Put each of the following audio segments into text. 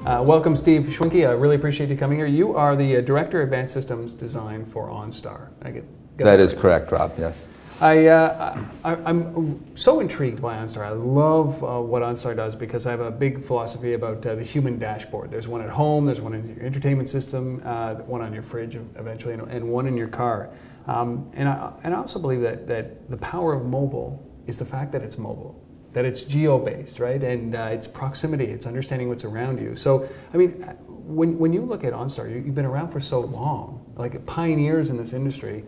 Welcome, Steve Schwinke. I really appreciate you coming here. You are the Director of Advanced Systems Design for OnStar. That is correct, Rob, yes. I'm so intrigued by OnStar. I love what OnStar does because I have a big philosophy about the human dashboard. There's one at home, there's one in your entertainment system, one on your fridge eventually, and one in your car. And I also believe that the power of mobile is the fact that it's mobile, that it's geo-based, right? And it's proximity, it's understanding what's around you. So, I mean, when you look at OnStar, you've been around for so long, like pioneers in this industry.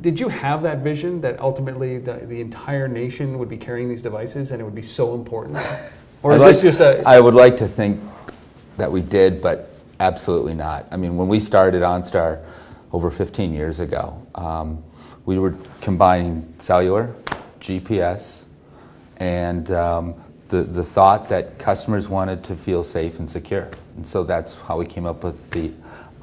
Did you have that vision that ultimately the entire nation would be carrying these devices and it would be so important? Or is this just a... I would like to think that we did, but absolutely not. I mean, when we started OnStar over 15 years ago, we were combining cellular, GPS, and the thought that customers wanted to feel safe and secure. And so that's how we came up with the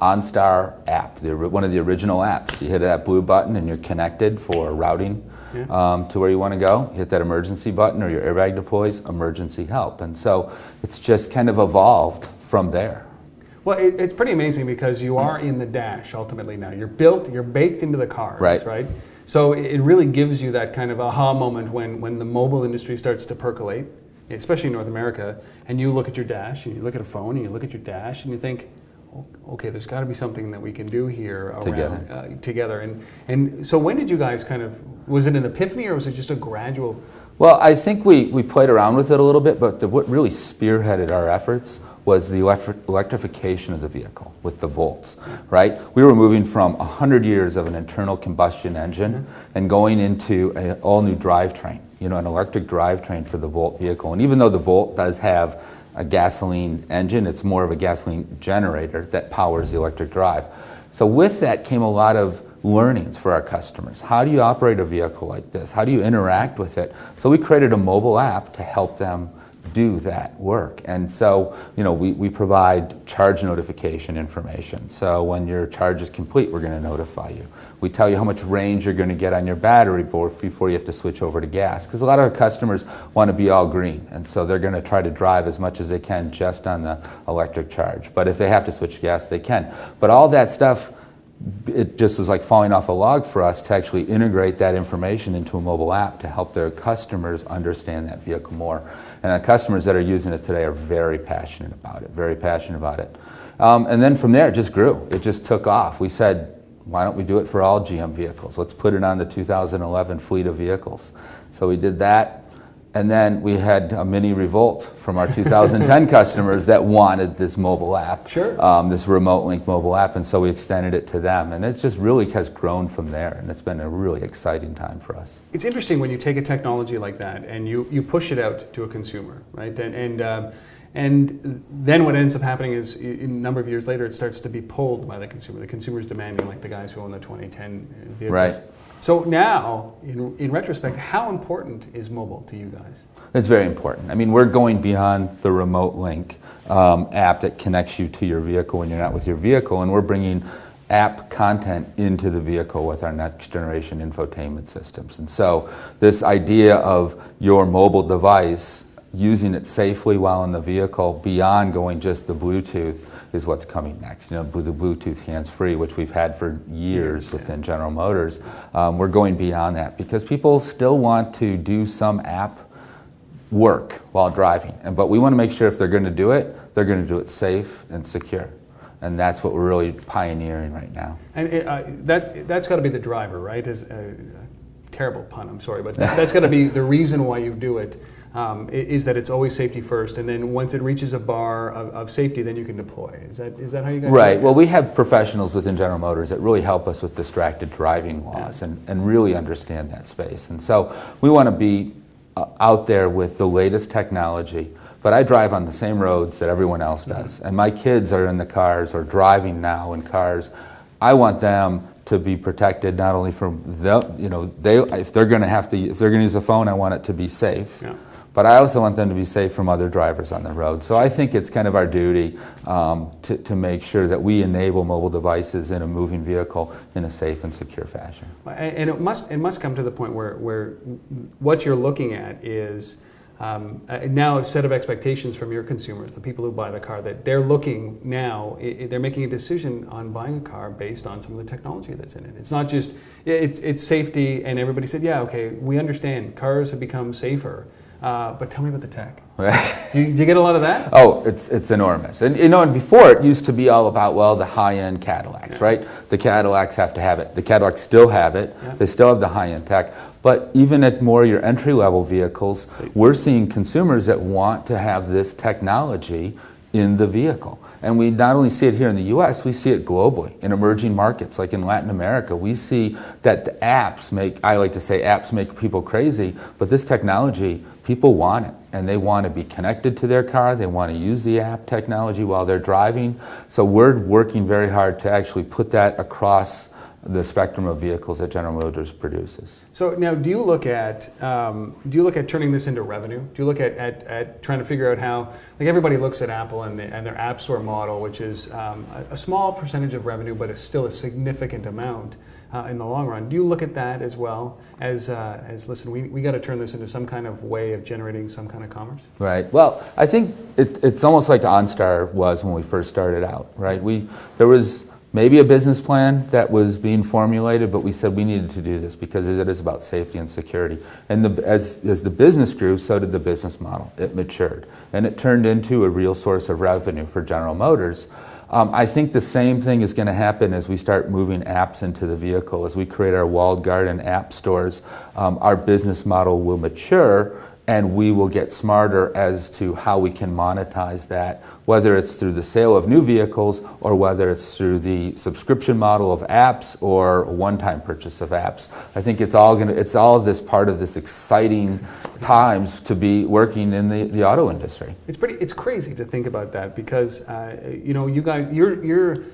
OnStar app, one of the original apps. You hit that blue button and you're connected for routing to where you want to go. You hit that emergency button or your airbag deploys, emergency help. And so it's just kind of evolved from there. Well, it's pretty amazing because you are in the dash ultimately now. You're baked into the cars, right? So it really gives you that kind of aha moment when the mobile industry starts to percolate, especially in North America, and you look at your dash and you look at a phone and you look at your dash and you think, okay, there's got to be something that we can do here around together. And so when did you guys was it an epiphany or was it just a gradual? Well, I think we played around with it a little bit, but what really spearheaded our efforts was the electrification of the vehicle with the volts, right? We were moving from 100 years of an internal combustion engine and going into an all-new drivetrain, an electric drivetrain for the Volt vehicle. And even though the Volt does have a gasoline engine, it's more of a gasoline generator that powers the electric drive. So with that came a lot of learnings for our customers. How do you operate a vehicle like this? How do you interact with it? So we created a mobile app to help them do that work. And so, we provide charge notification information. So when your charge is complete, we're going to notify you. We tell you how much range you're going to get on your battery before you have to switch over to gas. Because a lot of our customers want to be all green. And so they're going to try to drive as much as they can just on the electric charge. But if they have to switch gas, they can. But all that stuff, it just was like falling off a log for us to actually integrate that information into a mobile app to help their customers understand that vehicle more. And the customers that are using it today are very passionate about it, and then from there, it just grew. It just took off. We said, why don't we do it for all GM vehicles? Let's put it on the 2011 fleet of vehicles. So we did that. And then we had a mini revolt from our 2010 customers that wanted this mobile app, this remote link mobile app, and so we extended it to them. And it's just really has grown from there, and it's been a really exciting time for us. It's interesting when you take a technology like that and you push it out to a consumer, right? And then what ends up happening is a number of years later, it starts to be pulled by the consumer. The consumer's demanding, like the guys who own the 2010 vehicles. Right. So now, in retrospect, how important is mobile to you guys? It's very important. I mean, we're going beyond the remote link app that connects you to your vehicle when you're not with your vehicle, and we're bringing app content into the vehicle with our next generation infotainment systems. And so this idea of your mobile device using it safely while in the vehicle beyond going just the Bluetooth is what's coming next. The Bluetooth hands-free, which we've had for years within General Motors. We're going beyond that because people still want to do some app work while driving. But we want to make sure if they're going to do it, they're going to do it safe and secure. And that's what we're really pioneering right now. And that's got to be the driver, right? Terrible pun, I'm sorry, but that's got to be the reason why you do it. Is that it's always safety first, and then once it reaches a bar of safety, then you can deploy. Is that how you guys do it? Right. Well, we have professionals within General Motors that really help us with distracted driving laws and really understand that space. And so we want to be out there with the latest technology. But I drive on the same roads that everyone else does, and my kids are in the cars or driving now in cars. I want them to be protected not only from if they're going to use a phone, I want it to be safe. Yeah. But I also want them to be safe from other drivers on the road. So I think it's kind of our duty to make sure that we enable mobile devices in a moving vehicle in a safe and secure fashion. And it must come to the point where what you're looking at is now a set of expectations from your consumers, the people who buy the car, that they're looking now, they're making a decision on buying a car based on some of the technology that's in it. It's not just, it's safety, and everybody said, yeah, okay, we understand, cars have become safer, but tell me about the tech. do you get a lot of that? Oh, it's enormous. And and before it used to be all about, well, the high-end Cadillacs, right? The Cadillacs have to have it. The Cadillacs still have it. Yeah. They still have the high-end tech. But even at more your entry-level vehicles, we're seeing consumers that want to have this technology in the vehicle. And we not only see it here in the US, we see it globally in emerging markets like in Latin America. We see that the apps I like to say apps make people crazy, but this technology, people want it. And they want to be connected to their car. They want to use the app technology while they're driving. So we're working very hard to actually put that across the spectrum of vehicles that General Motors produces. So now, do you look at turning this into revenue? Do you look at trying to figure out how, like everybody looks at Apple and their App Store model, which is a small percentage of revenue, but it's still a significant amount in the long run. Do you look at that as well as listen, we got to turn this into some kind of way of generating some kind of commerce? Right. Well, I think it's almost like OnStar was when we first started out, right? There was maybe a business plan that was being formulated, but we said we needed to do this because it is about safety and security. And as the business grew, so did the business model. It matured, and it turned into a real source of revenue for General Motors. I think the same thing is going to happen as we start moving apps into the vehicle. As we create our walled garden app stores, our business model will mature, and we will get smarter as to how we can monetize that, whether it's through the sale of new vehicles or whether it's through the subscription model of apps or a one-time purchase of apps. I think it's all this part of this exciting times to be working in the auto industry. It's crazy to think about that because you're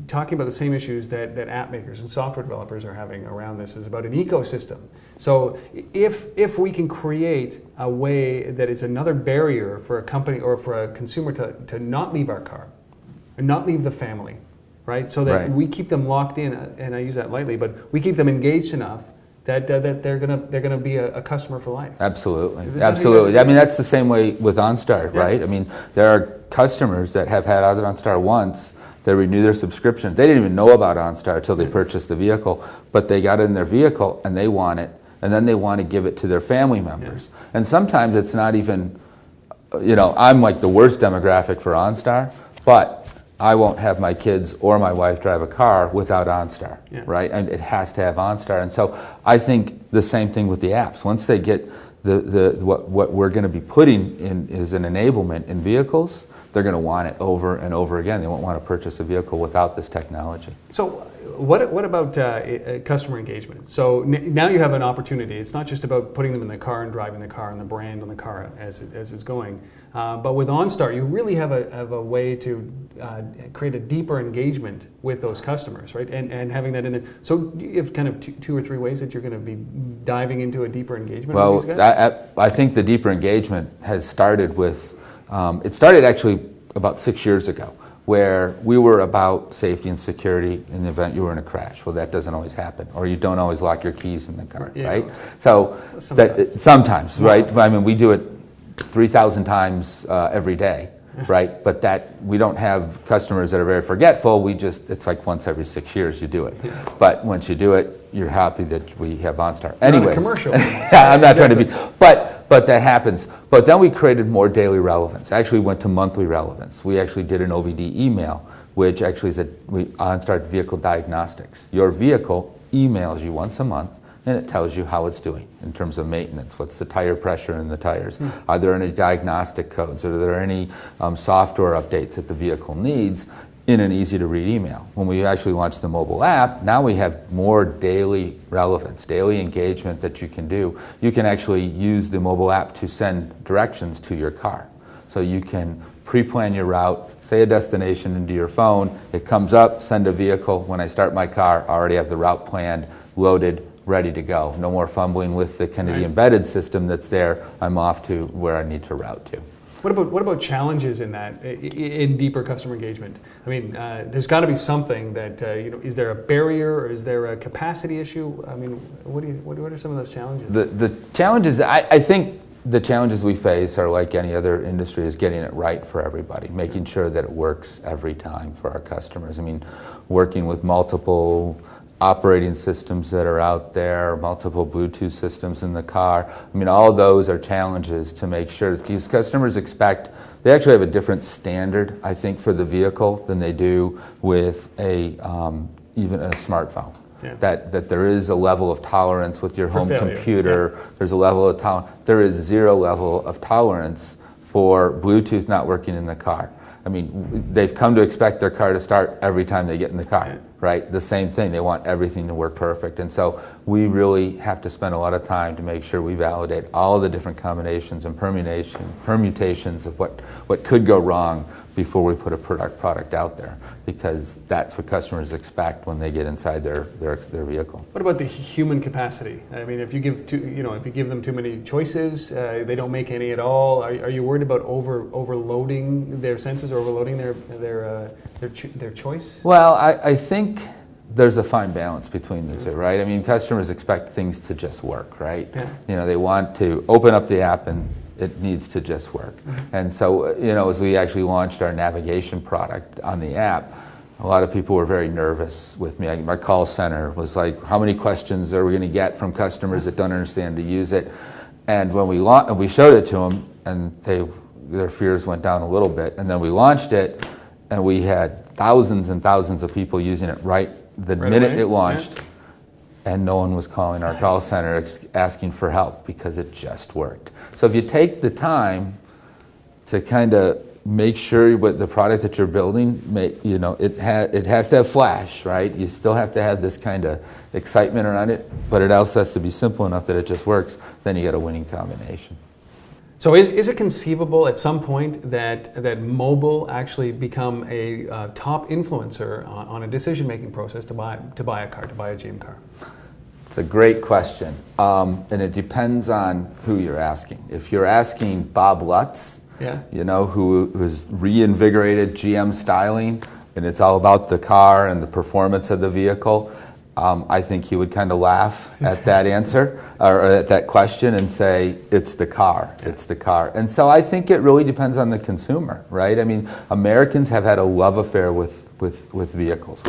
talking about the same issues that app makers and software developers are having around this. Is about an ecosystem. So if we can create a way that is another barrier for a company or for a consumer to not leave our car and not leave the family, right? So that we keep them locked in, and I use that lightly, but we keep them engaged enough that they're gonna be a customer for life. Absolutely, absolutely. I mean, that's the same way with OnStar, right? I mean, there are customers that have had OnStar once. They renew their subscription. They didn't even know about OnStar until they purchased the vehicle, but they got it in their vehicle and they want it, and then they want to give it to their family members. Yeah. And sometimes it's not even, I'm like the worst demographic for OnStar, but I won't have my kids or my wife drive a car without OnStar, right? And it has to have OnStar. And so I think the same thing with the apps. Once they get what we're going to be putting in is an enablement in vehicles, they're going to want it over and over again. They won't want to purchase a vehicle without this technology. So what about customer engagement? So now you have an opportunity. It's not just about putting them in the car and driving the car and the brand on the car as it's going. But with OnStar, you really have a way to create a deeper engagement with those customers, right? And having that in there. So you have kind of two or three ways that you're going to be diving into a deeper engagement with these guys? I think the deeper engagement has started with, it started actually about 6 years ago, where we were about safety and security in the event you were in a crash. Well, that doesn't always happen, or you don't always lock your keys in the car, right? So sometimes, right? I mean, we do it 3,000 times every day, right? But we don't have customers that are very forgetful. It's like once every 6 years you do it. But once you do it, you're happy that we have OnStar. Anyways, commercial. I'm not trying to be, but that happens. But then we created more daily relevance. Actually went to monthly relevance. We actually did an OVD email, which actually is OnStar Vehicle Diagnostics. Your vehicle emails you once a month, and it tells you how it's doing in terms of maintenance. What's the tire pressure in the tires? Are there any diagnostic codes? Are there any software updates that the vehicle needs in an easy-to-read email? When we actually launched the mobile app, now we have more daily relevance, daily engagement that you can do. You can actually use the mobile app to send directions to your car. So you can pre-plan your route, say a destination into your phone, it comes up, send a vehicle. When I start my car, I already have the route planned, loaded, ready to go. No more fumbling with the Kennedy embedded system that's there. I'm off to where I need to route to. What about challenges in that, in deeper customer engagement? I mean, there's got to be something that is there a barrier or is there a capacity issue? I mean, what are some of those challenges? The challenges, I think the challenges we face are like any other industry, is getting it right for everybody, making sure that it works every time for our customers. I mean, working with multiple operating systems that are out there, multiple Bluetooth systems in the car. I mean, all those are challenges to make sure, because customers expect, they actually have a different standard, I think, for the vehicle than they do with even a smartphone. Yeah. That there is a level of tolerance with your home failure. computer. Yeah. There's a level of tolerance. There is zero level of tolerance for Bluetooth not working in the car. I mean, they've come to expect their car to start every time they get in the car, Yeah. right? The same thing. They want everything to work perfect. And so we really have to spend a lot of time to make sure we validate all the different combinations and permutations of what could go wrong before we put a product out there, because that's what customers expect when they get inside their vehicle. What about the human capacity? I mean, if you give them too many choices, they don't make any at all. Are you worried about overloading their senses, or overloading their choice? Well, I think there's a fine balance between the two, right? I mean, customers expect things to just work, right? Yeah. You know, they want to open up the app and it needs to just work. Mm-hmm. And so, you know, as we actually launched our navigation product on the app, a lot of people were very nervous with me. My call center was like, how many questions are we going to get from customers that don't understand to use it? And when we showed it to them, and their fears went down a little bit, and then we launched it, and we had thousands and thousands of people using it right minute it launched. Yeah. And no one was calling our call center asking for help, because it just worked. So if you take the time to kind of make sure what the product that you're building, it has to have flash, right? You still have to have this kind of excitement around it, but it also has to be simple enough that it just works. Then you get a winning combination. So is it conceivable at some point that mobile actually become a top influencer on a decision-making process to buy a car, to buy a GM car? It's a great question, and it depends on who you're asking. If you're asking Bob Lutz, yeah, who's reinvigorated GM styling, and it's all about the car and the performance of the vehicle, I think he would kind of laugh at that answer, or at that question, and say, it's the car, it's the car. And so I think it really depends on the consumer, right? I mean, Americans have had a love affair with vehicles,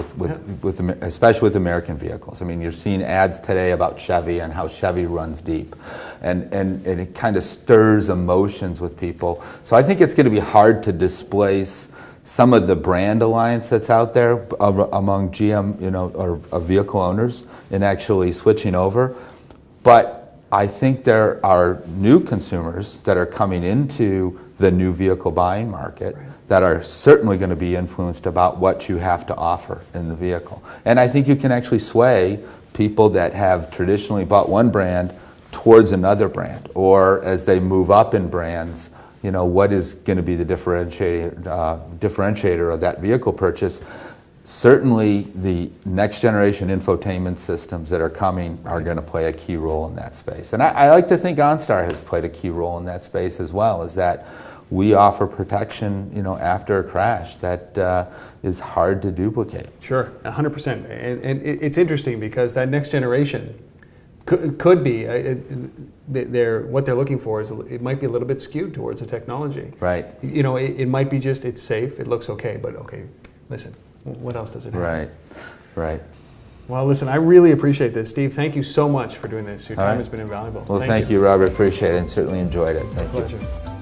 especially with American vehicles. I mean, you're seeing ads today about Chevy and how Chevy runs deep, and it kind of stirs emotions with people. So I think it's going to be hard to displace some of the brand alliance that's out there among GM, or vehicle owners, in actually switching over. But I think there are new consumers that are coming into the new vehicle buying market that are certainly going to be influenced about what you have to offer in the vehicle. And I think you can actually sway people that have traditionally bought one brand towards another brand, or as they move up in brands, what is going to be the differentiator of that vehicle purchase. Certainly the next generation infotainment systems that are coming are going to play a key role in that space. And I like to think OnStar has played a key role in that space as well, is that we offer protection, after a crash that is hard to duplicate. Sure, 100%. And it's interesting because that next generation could be, what they're looking for is, it might be a little bit skewed towards the technology. Right. It might be just, it's safe, it looks okay, but okay, listen, what else does it have? Right. Well, listen, I really appreciate this. Steve, thank you so much for doing this. Your time has been invaluable. Well, thank you, Robert. Appreciate it, and certainly enjoyed it. Thank you. Pleasure.